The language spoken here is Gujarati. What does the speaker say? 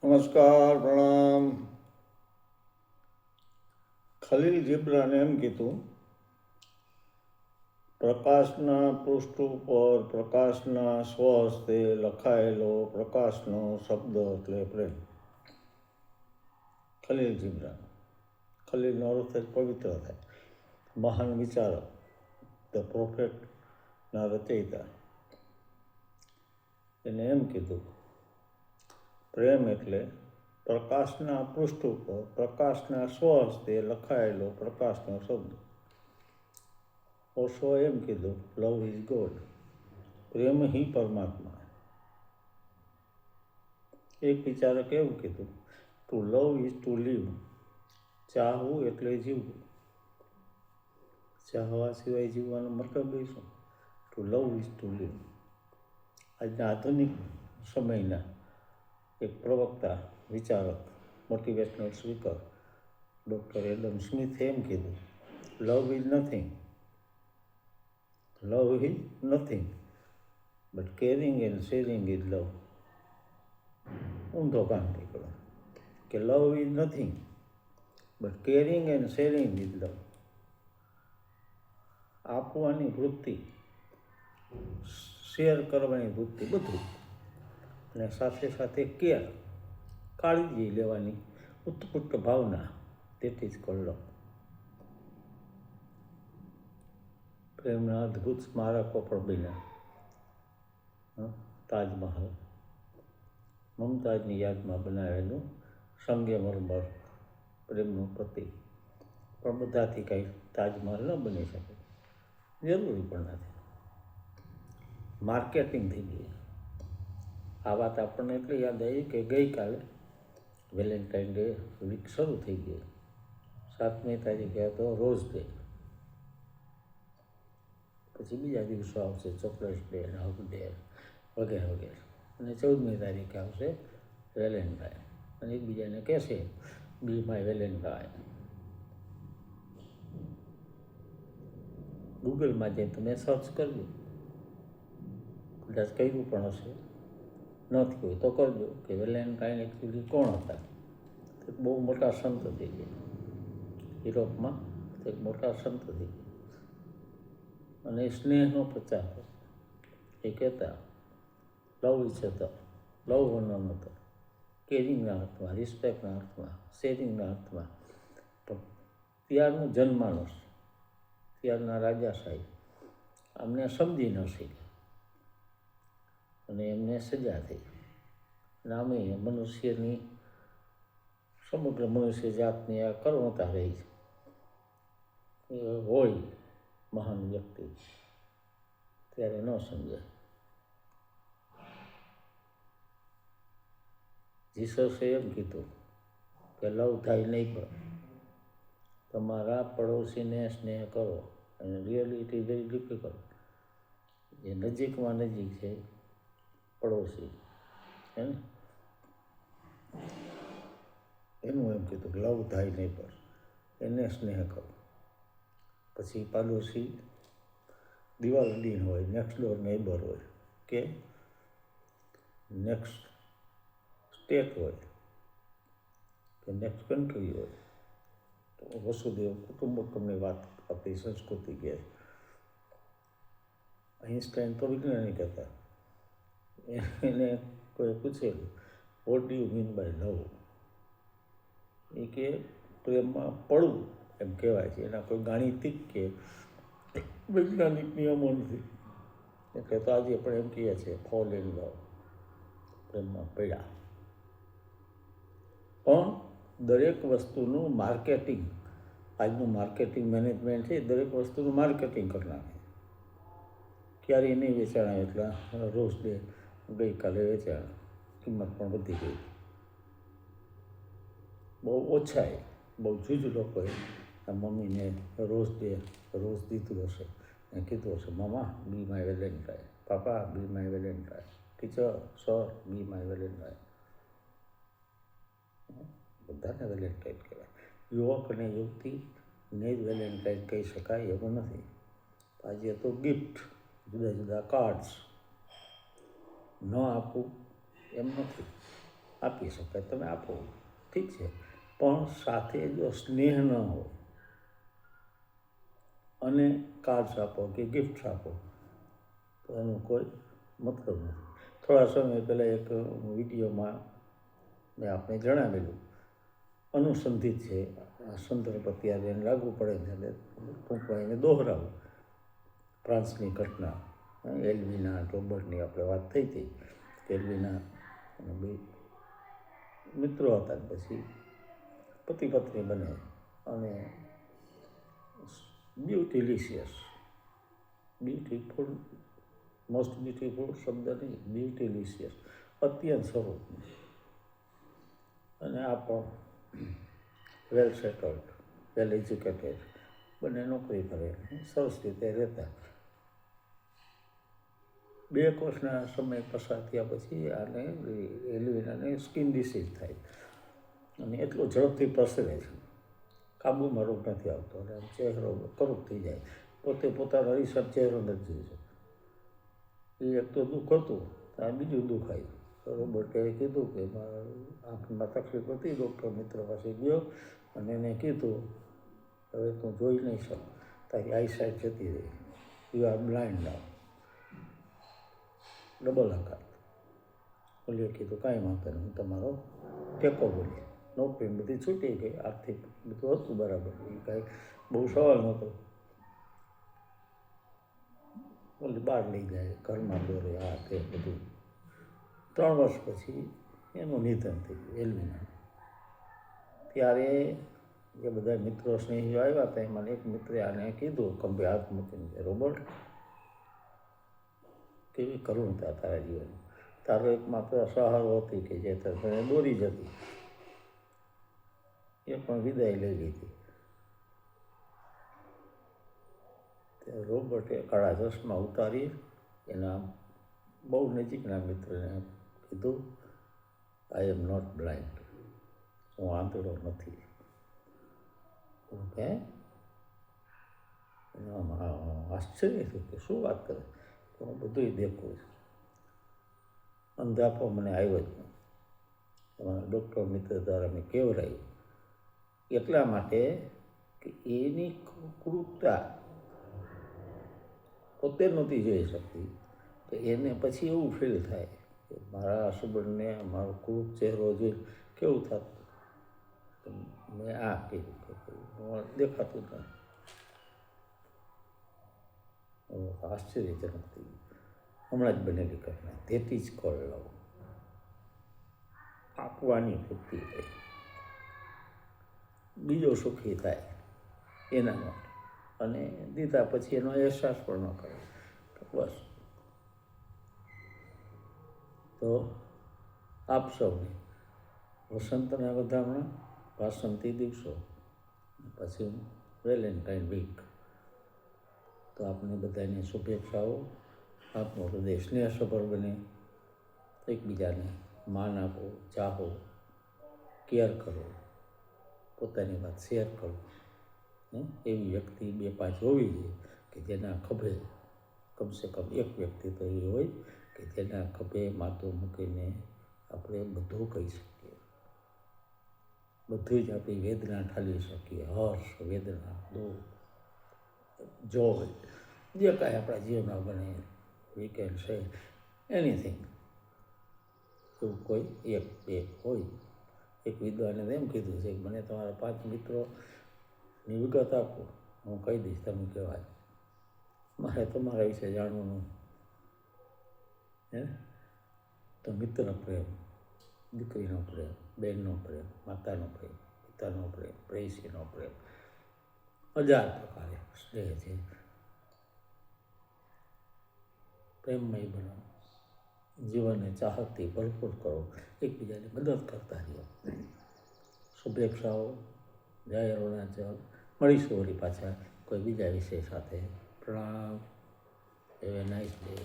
નમસ્કાર, પ્રણામ. ખલીલ જીબ્રાને એમ કીધું, પ્રકાશના પૃષ્ઠ ઉપર પ્રકાશના સ્વહસ્તે લખાયેલો પ્રકાશનો શબ્દ એટલે પ્રેમ. ખલીલ જીબ્રાન. ખલીલનો અર્થ જ પવિત્ર થાય, મહાન વિચારક, ધ પ્રોફેટના રચયિતા. એને એમ કીધું, પ્રેમ એટલે પ્રકાશના પૃષ્ઠ ઉપર પ્રકાશના સ્વહસ્તે લખાયેલો પ્રકાશનો શબ્દ. ઓશો એમ કીધું, લવ ઇઝ ગોડ, પ્રેમ હિ પરમાત્મા. એક વિચારક એવું કીધું, to love is to live, ચાહવું એટલે જીવવું. ચાહવા સિવાય જીવવાનો મતલબ એ શું? To love is to live. આજના આધુનિક સમયના એક પ્રવક્તા, વિચારક, મોટિવેશનલ સ્પીકર ડૉક્ટર એડમ સ્મિથે એમ કીધું, love is nothing, love is nothing but caring and sharing is love. ઊંધો કામ નીકળો કે love is nothing but caring and sharing is love. આપવાની વૃત્તિ, શેર કરવાની વૃત્તિ, બધું, અને સાથે સાથે કેર, કાળજી લેવાની ઉત્કૃષ્ટ ભાવના, દેટ ઇઝ કોલ્ડ લવ. પ્રેમના અદ્ભુત સ્મારકો પણ બન્યા. તાજમહલ, મમતાજની યાદમાં બનાવેલું સંગમરમર પ્રેમનું પ્રતીક. પણ બધાથી કંઈ તાજમહલ ન બની શકે, જરૂરી પણ નથી. માર્કેટિંગ થઈ ગઈ. આ વાત આપણને એટલે યાદ આવી કે ગઈકાલે વેલેન્ટાઇન ડે વીક શરૂ થઈ ગઈ. 7મી તારીખે હતો રોઝ ડે, પછી બીજા દિવસો આવશે ચોકલેટ ડે, હગ ડે વગેરે વગેરે, અને 14મી તારીખે આવશે વેલેન્ટાઇન, અને એકબીજાને કહેશે બી માય વેલેન્ટાઇન. ગૂગલમાં જઈને તમે સર્ચ કરજો, કદાચ કર્યું પણ હશે, નથી હોય તો કરજો કે વેલેન્ટાઇન એકચ્યુઅલી કોણ હતા. એક બહુ મોટા સંત થઈ ગયા, યુરોપમાં એક મોટા સંત થઈ ગયા, અને સ્નેહનો પ્રચાર હતો. એ કહેતા લવ ઇઝ હતા, લવ વન હતો, કેરિંગના અર્થમાં, રિસ્પેક્ટના અર્થમાં, શેરિંગના અર્થમાં. પણ ત્યારનું જનમાનસ, ત્યારના રાજાશાહી અમને સમજી ન શક્યા, અને એમને સજા થઈ. અને આમે મનુષ્યની, સમગ્ર મનુષ્ય જાતની આ કરુણતા રહી છે. હોય મહાન વ્યક્તિ ત્યારે ન સમજાય. જીસસે એમ કીધું કે લવ થાય નહીં, પણ તમારા પડોશીને સ્નેહ કરો. અને really it is very difficult. જે નજીકમાં નજીક છે પડોશી, હે ને, એનું એમ કીધું કે લવ થાય નહીં, પણ એને સ્નેહ કરો. પછી પાડોશી દિવાલ અડીને હોય, નેક્સ્ટ ડોર નેબર હોય, કે નેક્સ્ટ સ્ટેટ હોય, કે નેક્સ્ટ કન્ટ્રી હોય, તો વસુદેવ કુટુંબકમની વાત આપણી સંસ્કૃતિ કહે. આઈન્સ્ટાઈન તો વૈજ્ઞાનિક હતા. એને કોઈ પૂછેલું, what do you mean by love? એ કે પ્રેમમાં પડવું એમ કહેવાય છે. એના કોઈ ગાણિતિક કે વૈજ્ઞાનિક નિયમો નથી. એટલે તો આજે પણ એમ કહીએ છીએ ફોલ ઇન લવ, પ્રેમમાં પડ્યા. પણ દરેક વસ્તુનું માર્કેટિંગ, આજનું માર્કેટિંગ મેનેજમેન્ટ છે, દરેક વસ્તુનું માર્કેટિંગ કરી નાખે. ક્યારેય નહીં વેચાણા એટલા રોઝ ડે ગઈકાલે વેચાણા, કિંમત પણ વધી ગઈ. બહુ ઓછાએ, બહુ જૂજ લોકોએ આ મમ્મીને રોઝ ડે રોઝ દીધું હશે અને કીધું હશે, મામા બી my Valentine, papa B my Valentine, teacher sir B my Valentine. બધાને વેલેન્ટાઇન કહેવાય. યુવક અને યુવતીને જ વેલેન્ટાઇન કહી શકાય એવું નથી. આજે તો ગિફ્ટ, જુદા જુદા કાર્ડ્સ ન આપવું એમ નથી. આપી શકાય તમે આપો, ઠીક છે, પણ સાથે જો સ્નેહ ન હોય અને કાર્ડ્સ આપો કે ગિફ્ટ્સ આપો તો એનો કોઈ મતલબ નથી. થોડા સમય પહેલાં એક વિડીયોમાં મેં આપણે જણાવેલું, અનુસંધિત છે આ સંદર્ભ અત્યારે એને લાગુ પડે છે એટલે ટૂંકમાં એને દોહરાવું. ફ્રાન્સની ઘટના, એલ્વિના રોબર્ટની આપણે વાત થઈ હતી કે એલ્વિના અને બે મિત્રો હતા, પછી પતિ પત્ની બને અને બ્યુટીફુલ મોસ્ટ બ્યુટીફુલ શબ્દ નહીં, બ્યુટીલિશિયસ, અત્યંત સ્વરૂપ, અને આ પણ વેલ સેટલ્ડ, વેલ એજ્યુકેટેડ, બંને નોકરી કરે, સરસ રીતે રહેતા. 2 વર્ષના સમય પસાર થયા પછી આને એલ્વિનાને સ્કિન ડિસીઝ થાય અને એટલો ઝડપથી પ્રસરે છે, કાબૂમાં રોગ નથી આવતો અને ચહેરો કરુપ થઈ જાય. પોતે પોતાનો રિસર્ચ ચહેરો નથી જોઈ શકતો. એ એક તો દુઃખ હતું, આ બીજું દુઃખ આવ્યું. રોબર્ટે કીધું કે આંખમાં તકલીફ હતી, ડૉક્ટર મિત્ર પાસે ગયો અને એને કીધું હવે તું જોઈ નહીં શક, તારી આઈસાઇટ જતી રહી, you are blind now, double આઘાત. ઓલીએ કીધું કાંઈ વાંધો નહીં, હું તમારો ટેકો બની. નોકરી બધી છૂટી ગઈ, આર્થિક બધું હતું બરાબર, એ કાંઈ બહુ સવાલ નહોતો. ઓલી બહાર લઈ જાય, ઘરમાં દોરે, આ તે બધું. 3 વર્ષ પછી એનું નિધન થઈ ગયું એલ્વિના. ત્યારે જે બધા મિત્રો સ્નેહીઓ આવ્યા હતા એમાં એક મિત્રે આને કીધું, ખંભે હાથ મૂકીને, રોબર્ટ, કેવી કરુણતા તારા જીવન, તારો એકમાત્ર સહારો હતી કે જે તને દોરી જતી, એ પણ વિદાય લઈ લીધી. રોબર્ટે કાળા ચશ્મા ઉતારી એના બહુ નજીકના મિત્રને કીધું, આઈ એમ નોટ બ્લાઇન્ડ, હું આંધળો નથી. ઓકે, આશ્ચર્ય થયું કે શું વાત કરે, હું બધું દેખું છું, અંધાપો મને આવ્યો જ નહીં. તમારા ડૉક્ટર મિત્ર દ્વારા મેં કેવરાયું એટલા માટે કે એની ક્રૂરતા પોતે નહોતી જોઈ શકતી, તો એને પછી એવું ફીલ થાય કે મારા હસબન્ડને મારો ક્રૂર ચહેરો જોઈ કેવું થતું, મેં આ કહ્યું કે દેખાતું નથી. આશ્ચર્યજનક થઈ ગયું. હમણાં જ બનેલી ઘટના, તેથી જ કોલ લવ, આપવાની વૃત્તિ થઈ, બીજો સુખી થાય એના માટે, અને દીધા પછી એનો અહેસાસ પણ ન કરે. બસ, તો આપ સૌને વસંતના વધામણા, વાસંતી દિવસો, પછી વેલેન્ટાઇન વીક, તો આપને બધાને શુભેચ્છાઓ. આપનો હૃદય સ્નેહસભર બને, એકબીજાને માન આપો, ચાહો, કેર કરો, પોતાની વાત શેર કરો. એવી વ્યક્તિ 2-5 હોવી જોઈએ કે જેના ખભે કમસે કમ એક વ્યક્તિ તો એ હોય કે જેના ખભે માથું મૂકીને આપણે બધું કહી શકીએ, બધું જ આપણી વેદના ઠાલવી શકીએ, હર્ષ, વેદના, દુઃખ, જોય, જે કાંઈ આપણા જીવનમાં બને, વી કેન સે એનીથિંગ. એવું કોઈ 1-2 હોય. એક વિદ્વાને એમ કીધું છે કે મને તમારા 5 મિત્રોની વિગત આપો, હું કહી દઈશ તમે કહેવાય, મારે તમારા વિશે જાણવું હે. તો મિત્ર પ્રેમ, દીકરીનો પ્રેમ, બહેનનો પ્રેમ, માતાનો પ્રેમ, પિતાનો પ્રેમ, પ્રેયસીનો પ્રેમ, 1000 પ્રકારે સ્નેહ છે. પ્રેમમય બનો, જીવનને ચાહતથી ભરપૂર કરો, એકબીજાને મદદ કરતા રહ્યો. શુભેચ્છાઓ, જય અરુણાચલ. મળીશું વળી પાછા કોઈ બીજા વિષય સાથે. પ્રણામ, હેવ એ નાઇસ ડે.